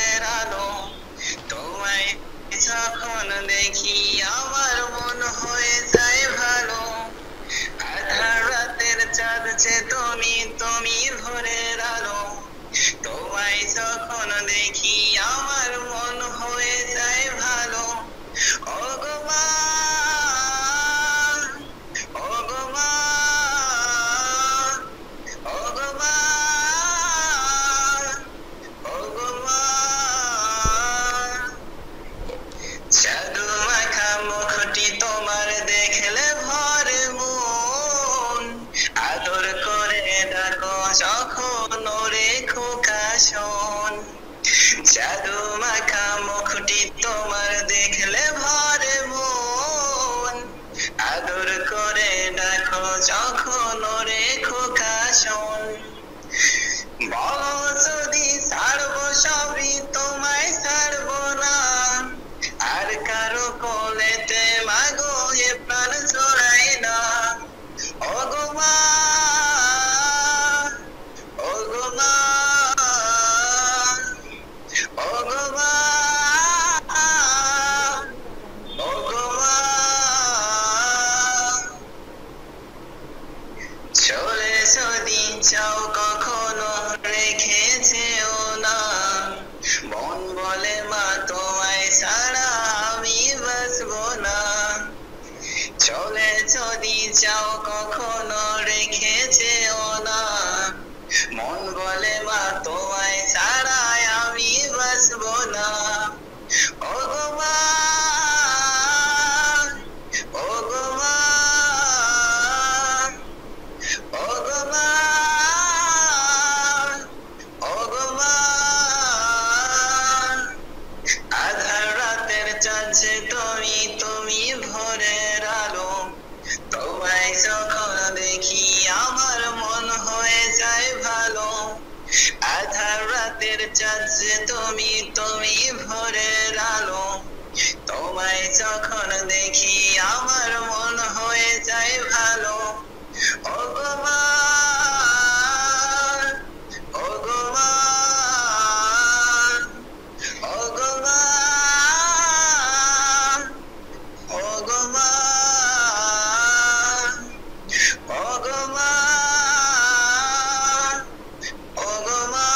ভোরের আলো, তোমায় যখন দেখি আমার মন হয়ে যায় ভালো। আধার রাতের চাঁদ যে তুমি, তুমি ভোরের আলো, তোমায় যখন দেখি আমার মন হয়ে যায় ভালো। ওগো মা, ওগো মা, ওগো মা, ওগো মা। জাদু মাখা মুখটি তোমার দেখলে ভরে মন, আদর করে ডাকো যখন ওরে খোকা শোন। জাদু মাখা মুখটি তোমার দেখলে ভরে মন, আদর করে ডাকো যখন ওরে খোকা শোন। বলো যদি ছাড়বো সবই তোমায় ছাড়বো না, আর কারো কোলেতে মাগো এ প্রাণ জোড়াই না। ওগো মা, ওগো মা, ওগো মা, ওগো মা। চলে যদি চাও কখনো রেখে যেও না, মন বলে মা তোমায় ছাড়া আমি বাঁচবো না। চলে যদি চাও কখনো রেখে যেও না, মন বলে মা তোমায় ছাড়া আমি বাঁচবো না। ওগো মা, ওগো মা, ওগো মা, ওগো মা। আধার রাতের চাঁদ যে তুমি, তুমি ভোরের আলো, তোমায় যখন দেখি আমার মন হয়ে যায় ভালো। আধার রাতের চাঁদ যে তুমি, তুমি ভোরের আলো, তোমায় যখন দেখি আমার মন হয়ে যায় ভালো। ওগো মা, ওগো মা, ওগো মা, ওগো মা, ওগো মা, ওগো মা,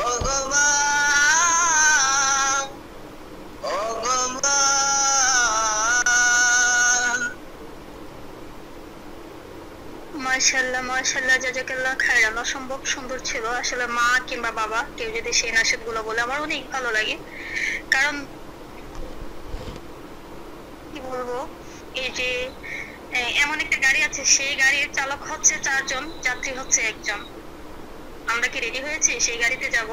ওগো মা, ওগো মা। মাশাআল্লাহ মাশাআল্লাহ, জাযাকাল্লাহ খাইরান। অসম্ভব সুন্দর ছিল। আসলে মা কিংবা বাবা কেউ যদি সেই নাশিদগুলো বলে আমার অনেক ভালো লাগে। কারণ কি বলবো, এই যে এমন একটা গাড়ি আছে, সেই গাড়ির চালক হচ্ছে 4 জন, যাত্রী হচ্ছে 1 জন। আমরা কি রেডি হয়েছি সেই গাড়িতে যাব?